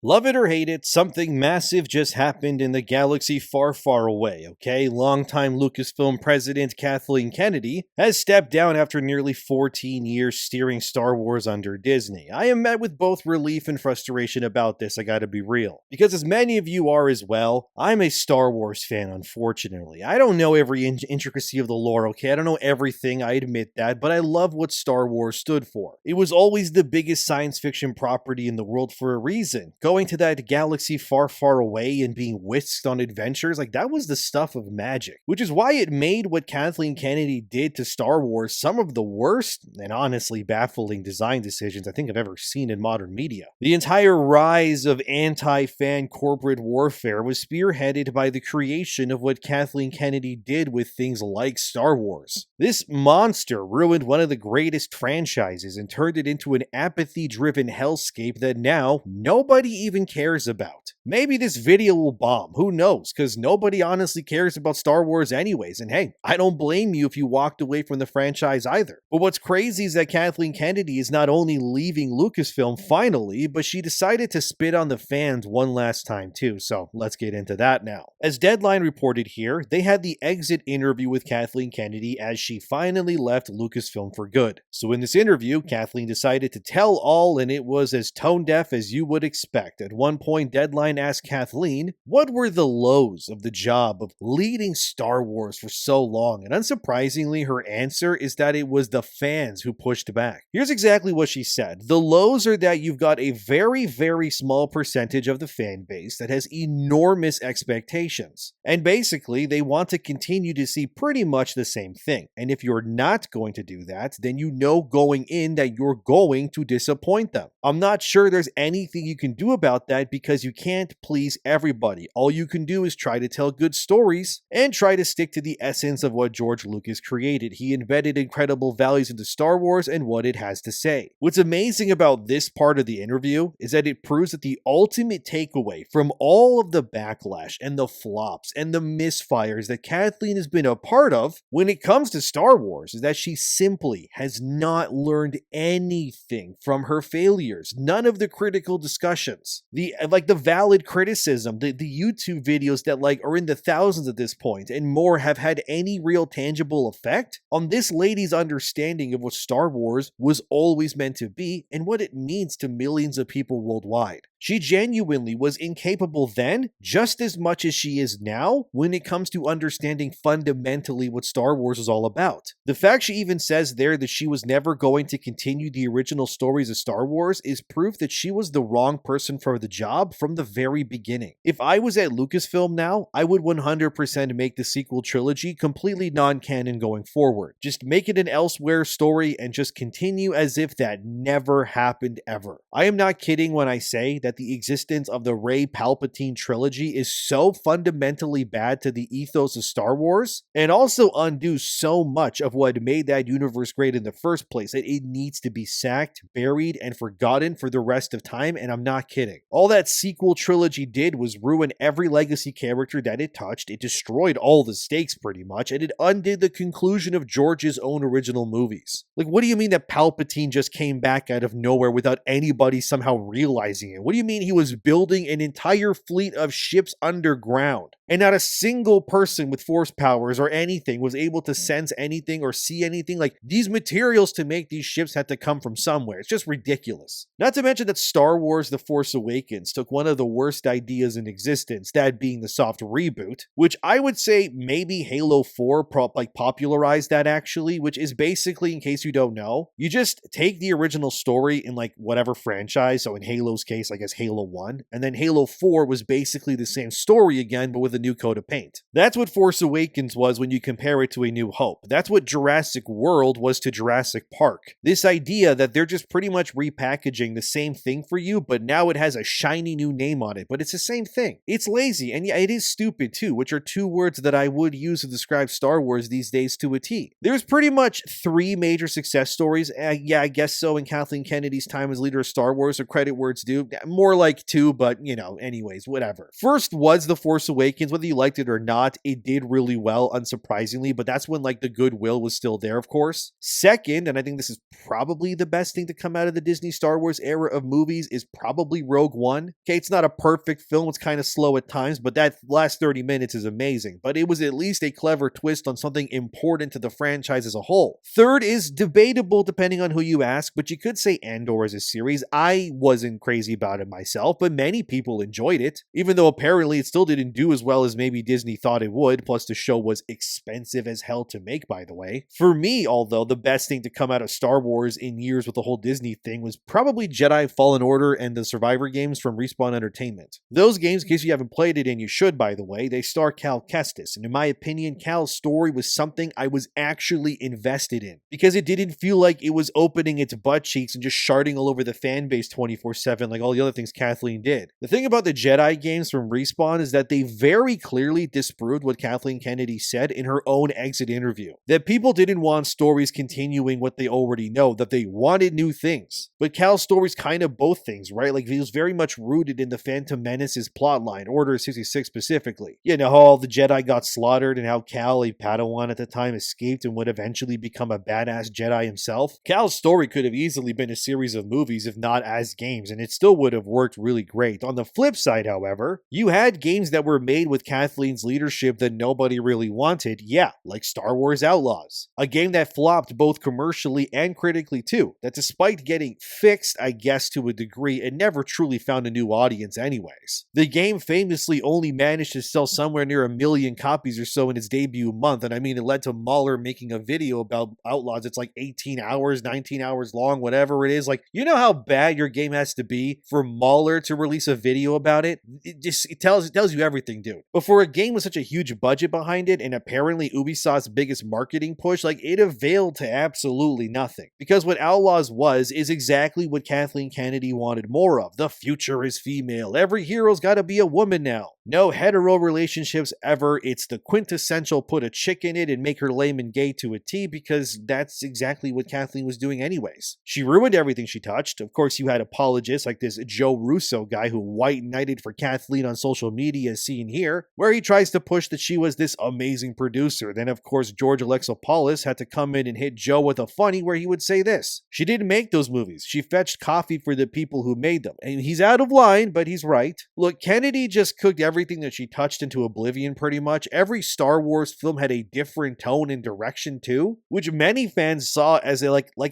Love it or hate it, something massive just happened in the galaxy far, far away, okay? Longtime Lucasfilm president Kathleen Kennedy has stepped down after nearly 14 years steering Star Wars under Disney. I am met with both relief and frustration about this, I gotta be real. Because as many of you are as well, I'm a Star Wars fan, unfortunately. I don't know every intricacy of the lore, okay? I don't know everything, I admit that, but I love what Star Wars stood for. It was always the biggest science fiction property in the world for a reason. Going to that galaxy far, far away and being whisked on adventures, like that was the stuff of magic. Which is why it made what Kathleen Kennedy did to Star Wars some of the worst and honestly baffling design decisions I think I've ever seen in modern media. The entire rise of anti-fan corporate warfare was spearheaded by the creation of what Kathleen Kennedy did with things like Star Wars. This monster ruined one of the greatest franchises and turned it into an apathy-driven hellscape that now nobody even cares about. Maybe this video will bomb, who knows, because nobody honestly cares about Star Wars anyways, and hey, I don't blame you if you walked away from the franchise either. But what's crazy is that Kathleen Kennedy is not only leaving Lucasfilm finally, but she decided to spit on the fans one last time too, so let's get into that now. As Deadline reported here, they had the exit interview with Kathleen Kennedy as she finally left Lucasfilm for good. So in this interview, Kathleen decided to tell all, and it was as tone-deaf as you would expect. At one point, Deadline asked Kathleen, what were the lows of the job of leading Star Wars for so long? And unsurprisingly, her answer is that it was the fans who pushed back. Here's exactly what she said. The lows are that you've got a very, very small percentage of the fan base that has enormous expectations. And basically, they want to continue to see pretty much the same thing. And if you're not going to do that, then you know going in that you're going to disappoint them. I'm not sure there's anything you can do about that because you can't please everybody. All you can do is try to tell good stories and try to stick to the essence of what George Lucas created. He embedded incredible values into Star Wars and what it has to say. What's amazing about this part of the interview is that it proves that the ultimate takeaway from all of the backlash and the flops and the misfires that Kathleen has been a part of when it comes to Star Wars is that she simply has not learned anything from her failures. None of the critical discussions, the valid criticism, the YouTube videos that are in the thousands at this point and more have had any real tangible effect on this lady's understanding of what Star Wars was always meant to be and what it means to millions of people worldwide. She genuinely was incapable then, just as much as she is now, when it comes to understanding fundamentally what Star Wars is all about. The fact she even says there that she was never going to continue the original stories of Star Wars is proof that she was the wrong person for the job from the very beginning. If I was at Lucasfilm now, I would 100% make the sequel trilogy completely non-canon going forward. Just make it an elsewhere story and just continue as if that never happened ever. I am not kidding when I say that the existence of the Rey Palpatine trilogy is so fundamentally bad to the ethos of Star Wars and also undo so much of what made that universe great in the first place that it needs to be sacked, buried, and forgotten for the rest of time, and I'm not kidding. All that sequel trilogy did was ruin every legacy character that it touched, it destroyed all the stakes pretty much, and it undid the conclusion of George's own original movies. What do you mean that Palpatine just came back out of nowhere without anybody somehow realizing it? What do you mean he was building an entire fleet of ships underground and not a single person with force powers or anything was able to sense anything or see anything? These materials to make these ships had to come from somewhere. It's just ridiculous. Not to mention that Star Wars The Force Awakens took one of the worst ideas in existence, that being the soft reboot, which I would say maybe Halo 4 popularized that actually, which is basically, in case you don't know, you just take the original story in whatever franchise, so in Halo's case, I guess Halo 1, and then Halo 4 was basically the same story again, but with a new coat of paint. That's what Force Awakens was when you compare it to A New Hope. That's what Jurassic World was to Jurassic Park. This idea that they're just pretty much repackaging the same thing for you, but now it has a shiny new name on it, but it's the same thing. It's lazy, and yeah, it is stupid too, which are two words that I would use to describe Star Wars these days to a T. There's pretty much 3 major success stories, yeah, I guess so, in Kathleen Kennedy's time as leader of Star Wars, or credit where it's due. more like 2, but anyways, whatever. First was The Force Awakens. Whether you liked it or not, it did really well, unsurprisingly, but that's when like the goodwill was still there, of course. Second, and I think this is probably the best thing to come out of the Disney Star Wars era of movies, is probably Rogue One. Okay, it's not a perfect film, it's kind of slow at times, but that last 30 minutes is amazing. But it was at least a clever twist on something important to the franchise as a whole. Third is debatable depending on who you ask, but you could say Andor as a series. I wasn't crazy about it myself, but many people enjoyed it, even though apparently it still didn't do as well as maybe Disney thought it would, plus the show was expensive as hell to make, by the way. For me, although, the best thing to come out of Star Wars in years with the whole Disney thing was probably Jedi Fallen Order and the Survivor games from Respawn Entertainment. Those games, in case you haven't played it, and you should, by the way, they star Cal Kestis, and in my opinion, Cal's story was something I was actually invested in, because it didn't feel like it was opening its butt cheeks and just sharding all over the fan base 24/7 like all the other things Kathleen did. The thing about the Jedi games from Respawn is that they very clearly disproved what Kathleen Kennedy said in her own exit interview, that people didn't want stories continuing what they already know, that they wanted new things. But Cal's story's kind of both things, right? Like, he was very much rooted in the Phantom Menace's plotline, Order 66 specifically. You know, how all the Jedi got slaughtered and how Cal, a Padawan at the time, escaped and would eventually become a badass Jedi himself. Cal's story could have easily been a series of movies, if not as games, and it still would have worked really great. On the flip side, however, you had games that were made with Kathleen's leadership that nobody really wanted, like Star Wars Outlaws. A game that flopped both commercially and critically too, that despite getting fixed, I guess to a degree, it never truly found a new audience anyways. The game famously only managed to sell somewhere near 1 million copies or so in its debut month, and I mean, it led to Mahler making a video about Outlaws. It's like 18 hours, 19 hours long, whatever it is. Like, you know how bad your game has to be for Mahler to release a video about it? It tells you everything, dude. But for a game with such a huge budget behind it, and apparently Ubisoft's biggest marketing push, like, it availed to absolutely nothing. Because what Outlaws is exactly what Kathleen Kennedy wanted more of. The future is female. Every hero's gotta be a woman now. No hetero relationships ever. It's the quintessential put a chick in it and make her lame and gay to a T, because that's exactly what Kathleen was doing anyways. She ruined everything she touched. Of course, you had apologists like this Joe Russo guy who white knighted for Kathleen on social media, as seen here, where he tries to push that she was this amazing producer. Then, of course, George Alexopoulos had to come in and hit Joe with a funny where he would say this: she didn't make those movies. She fetched coffee for the people who made them. And he's out of line, but he's right. Look, Kennedy just cooked everything that she touched into oblivion pretty much. Every Star Wars film had a different tone and direction too, which many fans saw as a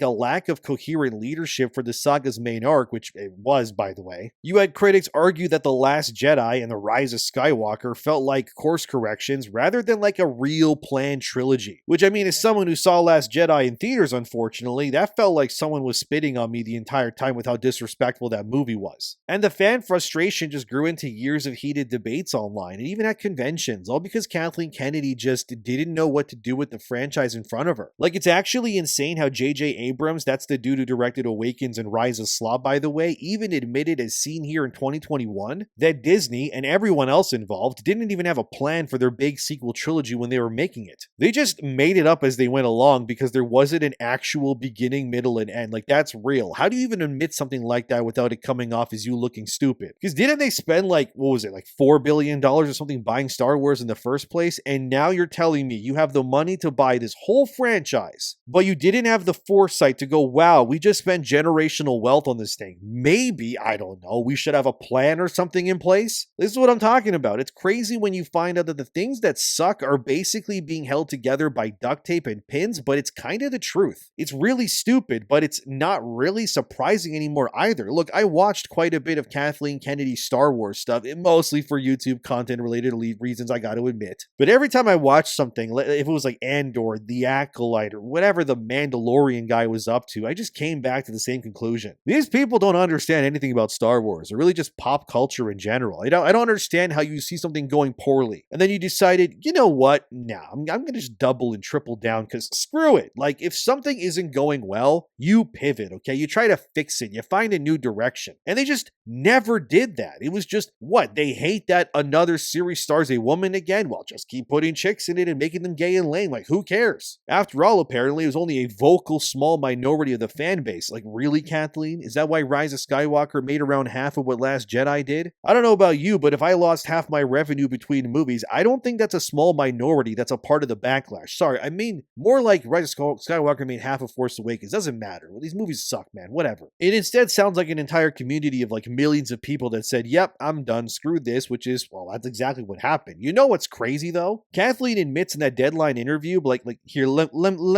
lack of coherent leadership for the saga's main arc, which it was, by the way. You had critics argue that The Last Jedi and The Rise of Skywalker felt like course corrections rather than like a real planned trilogy, which, I mean, as someone who saw Last Jedi in theaters, unfortunately, that felt like someone was spitting on me the entire time with how disrespectful that movie was. And the fan frustration just grew into years of heated debates online and even at conventions, all because Kathleen Kennedy just didn't know what to do with the franchise in front of her. Like, it's actually insane how J.J. Abrams, that's the dude who directed Awakens and Rise of Slob, by the way, even admitted, as seen here in 2021, that Disney and everyone else involved didn't even have a plan for their big sequel trilogy when they were making it. They just made it up as they went along because there wasn't an actual beginning, middle, and end. Like, that's real. How do you even admit something like that without it coming off as you looking stupid? Because didn't they spend like $4 billion or something buying Star Wars in the first place? And now you're telling me you have the money to buy this whole franchise, but you didn't have the foresight to go, wow, we just spent generational wealth on this thing. Maybe, I don't know, we should have a plan or something in place? This is what I'm talking about. It's crazy when you find out that the things that suck are basically being held together by duct tape and pins, but it's kind of the truth. It's really stupid, but it's not really surprising anymore either. Look, I watched quite a bit of Kathleen Kennedy's Star Wars stuff, mostly for YouTube content related reasons, I gotta admit. But every time I watched something, if it was like Andor, The Acolyte, or whatever the Mandalorian guy was up to, I just came back to the same conclusion. These people don't understand anything about Star Wars, or really just pop culture in general. I don't understand how you see something going poorly, and then you decided, you know what, nah, I'm gonna just double and triple down, because screw it. Like, if something isn't going well, you pivot, okay? You try to fix it, you find a new direction. And they just never did that. It was just, what, they hate that that another series stars a woman again, well, just keep putting chicks in it and making them gay and lame. Like, who cares? After all, apparently, it was only a vocal small minority of the fan base. Like, really, Kathleen? Is that why Rise of Skywalker made around half of what Last Jedi did? I don't know about you, but if I lost half my revenue between movies, I don't think that's a small minority that's a part of the backlash. Sorry, I mean more like Rise of Skywalker made half of Force Awakens. Doesn't matter. Well, these movies suck, man. Whatever. It instead sounds like an entire community of like millions of people that said, yep, I'm done. Screw this, which is, well, that's exactly what happened. You know what's crazy though? Kathleen admits in that Deadline interview, like here, let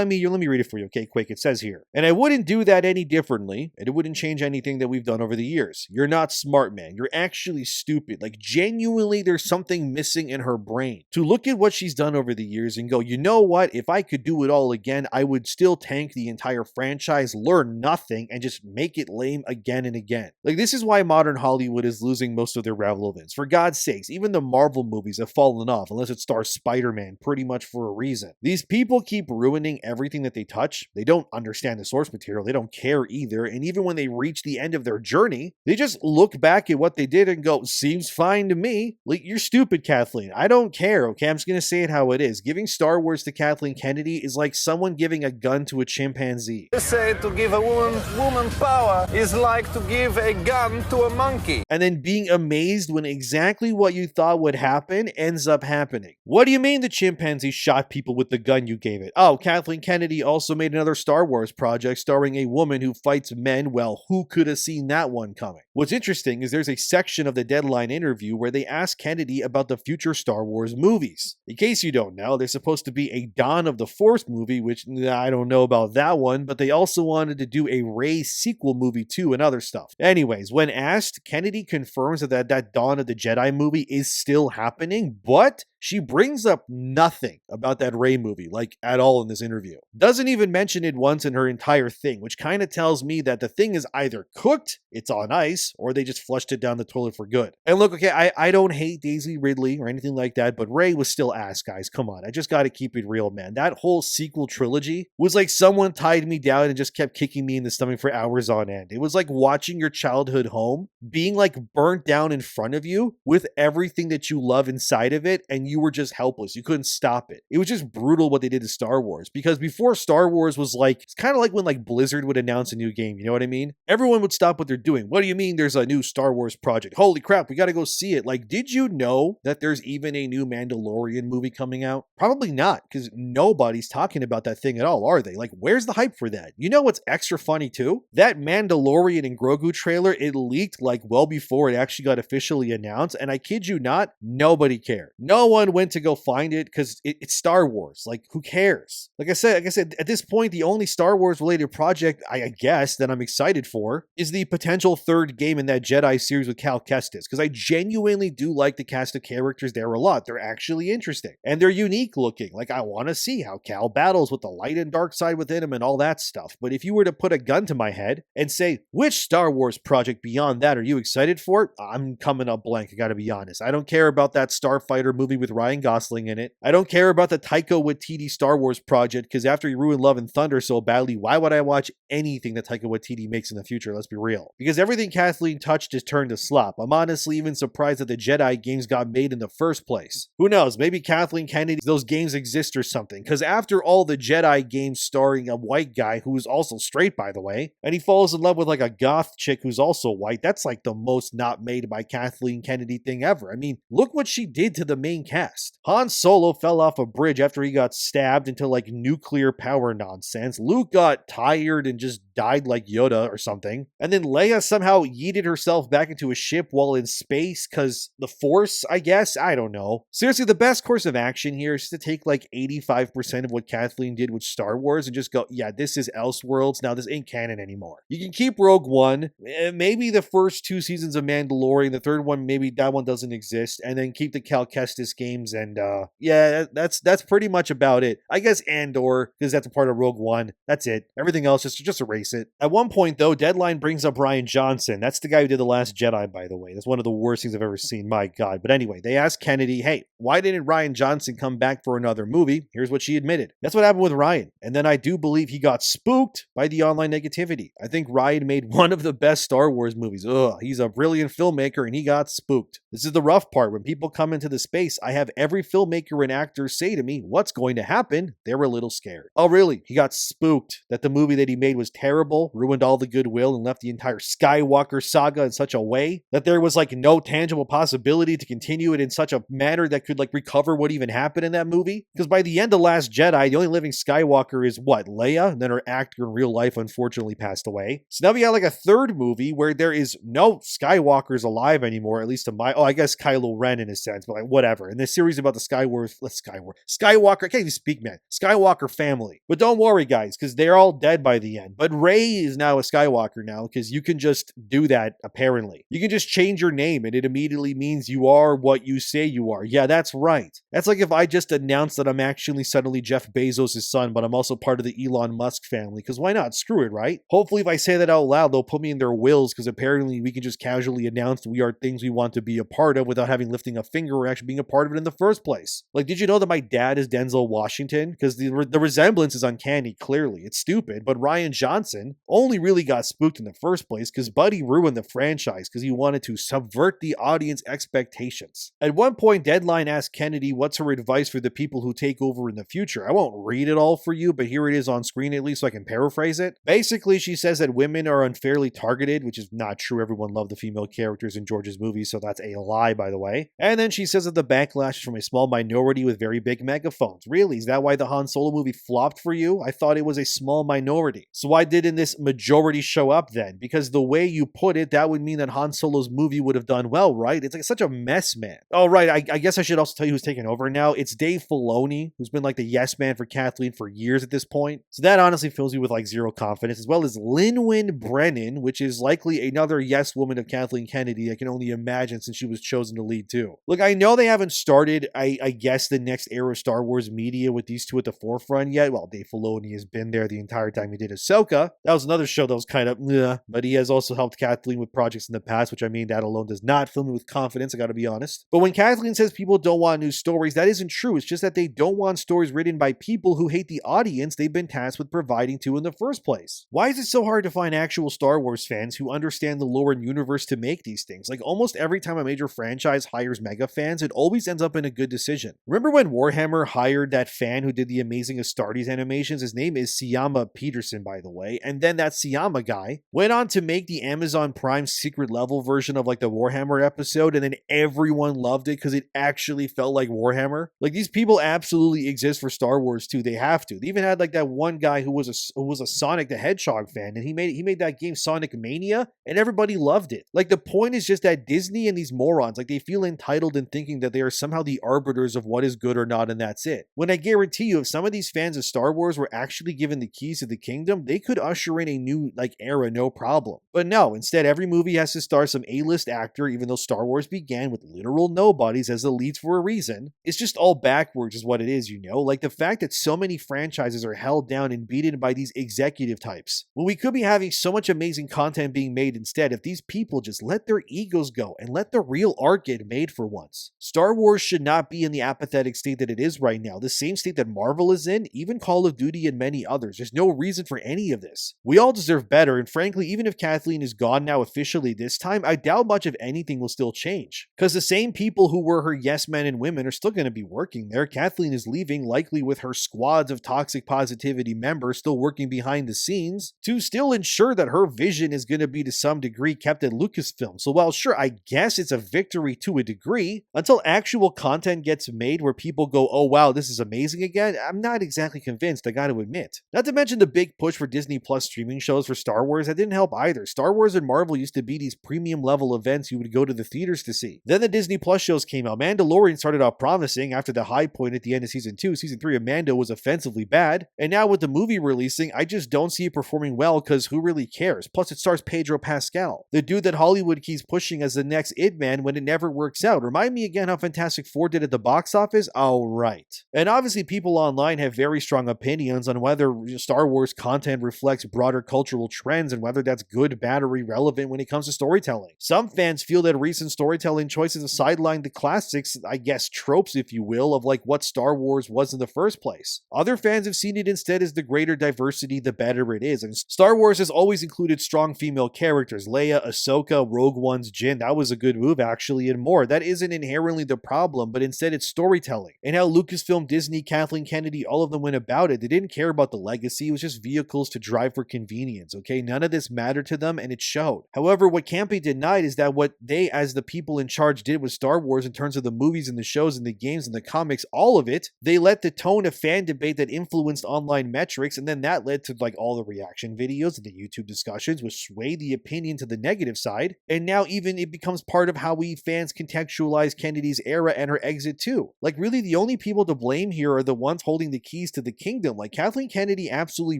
me read it for you, okay, quick. It says here, and I wouldn't do that any differently, and it wouldn't change anything that we've done over the years. You're not smart, man. You're actually stupid. Like, genuinely, there's something missing in her brain. To look at what she's done over the years and go, you know what? If I could do it all again, I would still tank the entire franchise, learn nothing, and just make it lame again and again. Like, this is why modern Hollywood is losing most of their relevance. For God's sakes, even the Marvel movies have fallen off, unless it stars Spider-Man, pretty much for a reason. These people keep ruining everything that they touch. They don't understand the source material. They don't care either. And even when they reach the end of their journey, they just look back at what they did and go, seems fine to me. Like, you're stupid, Kathleen. I don't care, okay? I'm just going to say it how it is. Giving Star Wars to Kathleen Kennedy is like someone giving a gun to a chimpanzee. They say to give a woman power is like to give a gun to a monkey. And then being amazed when exactly what you thought would happen ends up happening. What do you mean the chimpanzee shot people with the gun you gave it? Oh, Kathleen Kennedy also made another Star Wars project starring a woman who fights men. Well, who could have seen that one coming? What's interesting is there's a section of the Deadline interview where they ask Kennedy about the future Star Wars movies. In case you don't know, there's supposed to be a Dawn of the Force movie, which I don't know about that one, but they also wanted to do a Rey sequel movie too and other stuff. Anyways, when asked, Kennedy confirms that Dawn of the Jedi movie is still happening, but she brings up nothing about that Rey movie, like at all in this interview. Doesn't even mention it once in her entire thing, which kind of tells me that the thing is either cooked, it's on ice, or they just flushed it down the toilet for good. And look, okay, I don't hate Daisy Ridley or anything like that, but Rey was still ass, guys. Come on, I just gotta keep it real, man. That whole sequel trilogy was like someone tied me down and just kept kicking me in the stomach for hours on end. It was like watching your childhood home being like burnt down in front of you with everything that you love inside of it, and you were just helpless. You couldn't stop it. It was just brutal what they did to Star Wars, because before Star Wars was like, it's kind of like when like Blizzard would announce a new game, you know what I mean? Everyone would stop what they're doing. What do you mean there's a new Star Wars project? Holy crap, we gotta go see it. Like, did you know that there's even a new Mandalorian movie coming out? Probably not, because nobody's talking about that thing at all, are they? Like, where's the hype for that? You know what's extra funny too? That Mandalorian and Grogu trailer, it leaked like well before it actually got officially announced, and I kid you not, nobody cared. No one went to go find it because it's Star Wars. Like, who cares? Like I said, at this point, the only Star Wars related project I guess that I'm excited for is the potential third game in that Jedi series with Cal Kestis, because I genuinely do like the cast of characters there a lot. They're actually interesting and they're unique looking. Like, I want to see how Cal battles with the light and dark side within him and all that stuff. But if you were to put a gun to my head and say, which Star Wars project beyond that are you excited for? I'm coming up blank. I gotta be honest. I don't care about that Starfighter movie with Ryan Gosling in it. I don't care about the Taika Waititi Star Wars project, because after he ruined Love and Thunder so badly, why would I watch anything that Taika Waititi makes in the future? Let's be real. Because everything Kathleen touched is turned to slop. I'm honestly even surprised that the Jedi games got made in the first place. Who knows? Maybe Kathleen Kennedy, those games exist or something. Because after all the Jedi games starring a white guy who's also straight, by the way, and he falls in love with like a goth chick who's also white, that's like the most not made by Kathleen Kennedy thing ever. I mean, look what she did to the main cast. Han Solo fell off a bridge after he got stabbed into like nuclear power nonsense. Luke got tired and just died like Yoda or something. And then Leia somehow yeeted herself back into a ship while in space because the Force, I guess? I don't know. Seriously, the best course of action here is to take like 85% of what Kathleen did with Star Wars and just go, yeah, this is Elseworlds. Now this ain't canon anymore. You can keep Rogue One, maybe the first 2 seasons of Mandalorian, the third one, maybe that one doesn't exist, and then keep the Cal Kestis game names, and yeah, that's pretty much about it. I guess Andor, because that's a part of Rogue One. That's it. Everything else, just erase it. At one point, though, Deadline brings up Rian Johnson. That's the guy who did The Last Jedi, by the way. That's one of the worst things I've ever seen. My God. But anyway, they asked Kennedy, hey, why didn't Rian Johnson come back for another movie? Here's what she admitted. That's what happened with Rian. And then I do believe he got spooked by the online negativity. I think Rian made one of the best Star Wars movies. Ugh, he's a brilliant filmmaker and he got spooked. This is the rough part. When people come into the space, I have every filmmaker and actor say to me, what's going to happen? They're a little scared. Oh, really? He got spooked that the movie that he made was terrible, ruined all the goodwill, and left the entire Skywalker saga in such a way that there was like no tangible possibility to continue it in such a manner that could like recover what even happened in that movie? Because by the end of Last Jedi, the only living Skywalker is what? Leia? And then her actor in real life unfortunately passed away. So now we got like a third movie where there is no Skywalkers alive anymore, at least to my, I guess Kylo Ren in a sense, but like whatever. And this series about the Skywalker, I can't even speak, man. Skywalker family. But don't worry, guys, because they're all dead by the end. But Rey is now a Skywalker now, because you can just do that, apparently. You can just change your name and it immediately means you are what you say you are. Yeah, that's right. That's like if I just announced that I'm actually suddenly Jeff Bezos' son, but I'm also part of the Elon Musk family, because why not? Screw it, right? Hopefully if I say that out loud, they'll put me in their wills, because apparently we can just casually announce that we are things we want to be a part of without having lifting a finger or actually being a part of it in the first place. Like, did you know that my dad is Denzel Washington? Because the resemblance is uncanny, clearly. It's stupid, but Rian Johnson only really got spooked in the first place because Buddy ruined the franchise because he wanted to subvert the audience expectations. At one point, Deadline asked Kennedy what's her advice for the people who take over in the future. I won't read it all for you, but here it is on screen at least so I can paraphrase it. Basically, she says that women are unfairly targeted, which is not true. Everyone loved the female characters in George's movies, so that's a lie, by the way. And then she says that the backlash is from a small minority with very big megaphones. Really? Is that why the Han Solo movie flopped for you? I thought it was a small minority. So why didn't this majority show up then? Because the way you put it, that would mean that Han Solo's movie would have done well, right? It's like such a mess, man. Oh, right. I guess I should also tell you who's taking over now. It's Dave Filoni, who's been like the yes man for Kathleen for years at this point. So that honestly fills you with like zero confidence, as well as Lin-Wyn Brennan, which is likely another yes woman of Kathleen Kennedy. I can only imagine since she was chosen to lead too. Look, I know they haven't started, I guess, the next era of Star Wars media with these two at the forefront yet. Well, Dave Filoni has been there the entire time he did Ahsoka. That was another show that was kind of, but he has also helped Kathleen with projects in the past, which I mean, that alone does not fill me with confidence, I gotta be honest. But when Kathleen says people don't want new stories, that isn't true. It's just that they don't want stories written by people who hate the audience they've been tasked with providing to in the first place. Why is it so hard to find actual Star Wars fans who understand the lore and universe to make these things? Like almost every time a major franchise hires mega fans, it always ends up in a good decision. Remember when Warhammer hired that fan who did the amazing Astartes animations? His name is Siyama Peterson, by the way. And then that Siyama guy went on to make the Amazon Prime secret level version of like the Warhammer episode, and then everyone loved it because it actually felt like Warhammer. Like these people absolutely exist for Star Wars too. They have to. They even had like that one guy who was a Sonic the Hedgehog fan, and he made that game Sonic Mania, and everybody loved it. Like the point is just that Disney and these morons, like they feel entitled in thinking that they are somehow the arbiters of what is good or not, and that's it. When I guarantee you, if some of these fans of Star Wars were actually given the keys to the kingdom, they could usher in a new like era, no problem. But no, instead every movie has to star some A-list actor, even though Star Wars began with literal nobodies as the leads for a reason. It's just all backwards is what it is, you know? Like the fact that so many franchises are held down and beaten by these executive types, when we could be having so much amazing content being made instead if these people just let their egos go and let the real art get made for once. Star Wars should not be in the apathetic state that it is right now, the same state that Marvel is in, even Call of Duty and many others. There's no reason for any of this. We all deserve better, and frankly, even if Kathleen is gone now officially this time, I doubt much of anything will still change. Because the same people who were her yes men and women are still going to be working there. Kathleen is leaving, likely with her squads of toxic positivity members still working behind the scenes to still ensure that her vision is going to be to some degree kept at Lucasfilm. So while sure, I guess it's a victory to a degree, until actual content gets made where people go, oh wow, this is amazing again, I'm not exactly convinced, I gotta admit. Not to mention the big push for Disney Plus streaming shows for Star Wars, that didn't help either. Star Wars and Marvel used to be these premium level events you would go to the theaters to see. Then the Disney Plus shows came out. Mandalorian started out promising after the high point at the end of season 2. Season 3 of Mando was offensively bad. And now with the movie releasing, I just don't see it performing well because who really cares? Plus it stars Pedro Pascal, the dude that Hollywood keeps pushing as the next Id Man when it never works out. Remind me again how Fantastic Fantastic Four did at the box office? Oh, right. And obviously people online have very strong opinions on whether Star Wars content reflects broader cultural trends and whether that's good, bad, or irrelevant when it comes to storytelling. Some fans feel that recent storytelling choices have sidelined the classics, I guess tropes if you will, of like what Star Wars was in the first place. Other fans have seen it instead as the greater diversity, the better it is. And Star Wars has always included strong female characters, Leia, Ahsoka, Rogue One's Jyn, that was a good move actually, and more. That isn't inherently the problem, but instead it's storytelling. And how Lucasfilm, Disney, Kathleen Kennedy, all of them went about it. They didn't care about the legacy, it was just vehicles to drive for convenience, okay? None of this mattered to them, and it showed. However, what can't be denied is that what they, as the people in charge, did with Star Wars in terms of the movies and the shows and the games and the comics, all of it, they let the tone of fan debate that influenced online metrics, and then that led to like all the reaction videos and the YouTube discussions, which swayed the opinion to the negative side, and now even it becomes part of how we fans contextualize Kennedy's era and her exit too. Like really the only people to blame here are the ones holding the keys to the kingdom. Like Kathleen Kennedy absolutely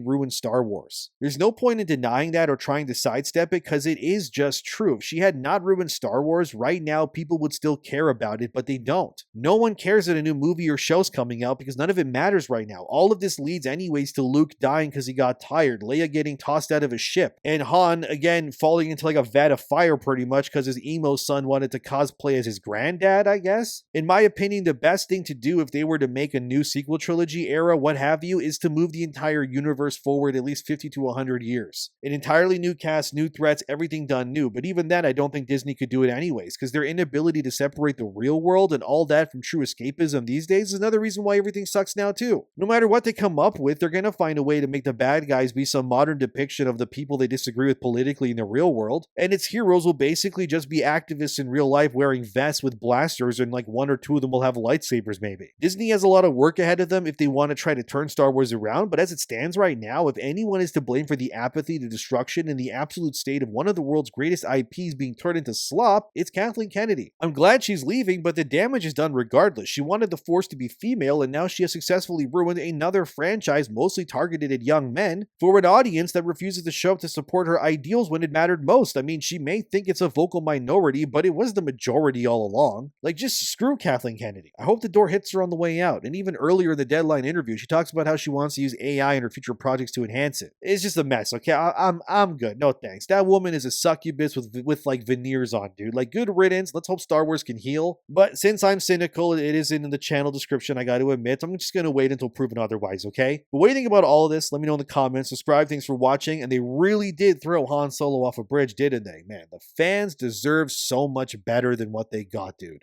ruined Star Wars. There's no point in denying that or trying to sidestep it because it is just true. If she had not ruined Star Wars, right now people would still care about it, but they don't. No one cares that a new movie or show's coming out because none of it matters right now. All of this leads anyways to Luke dying because he got tired, Leia getting tossed out of a ship, and Han again falling into like a vat of fire pretty much because his emo son wanted to cosplay as his granddad, I guess. In my opinion, the best thing to do if they were to make a new sequel trilogy era, what have you, is to move the entire universe forward at least 50 to 100 years. An entirely new cast, new threats, everything done new. But even then, I don't think Disney could do it anyways, because their inability to separate the real world and all that from true escapism these days is another reason why everything sucks now too. No matter what they come up with, they're gonna find a way to make the bad guys be some modern depiction of the people they disagree with politically in the real world, and its heroes will basically just be activists in real life wearing vests with blasters, and like one or two of them will have lightsabers maybe. Disney has a lot of work ahead of them if they want to try to turn Star Wars around, but as it stands right now, if anyone is to blame for the apathy, the destruction, and the absolute state of one of the world's greatest IPs being turned into slop, it's Kathleen Kennedy. I'm glad she's leaving, but the damage is done regardless. She wanted the Force to be female, and now she has successfully ruined another franchise mostly targeted at young men for an audience that refuses to show up to support her ideals when it mattered most. I mean, she may think it's a vocal minority, but it was the majority all along. Like, just screw Kathleen Kennedy. I hope the door hits her on the way out. And even earlier in the Deadline interview, she talks about how she wants to use AI in her future projects to enhance it. It's just a mess, okay? I'm good. No thanks. That woman is a succubus with like veneers on, dude. Like, good riddance. Let's hope Star Wars can heal. But since I'm cynical, it is in the channel description, I got to admit, I'm just going to wait until proven otherwise, okay? But what do you think about all of this? Let me know in the comments. Subscribe. Thanks for watching. And they really did throw Han Solo off a bridge, didn't they? Man, the fans deserve so much better than what they got, dude.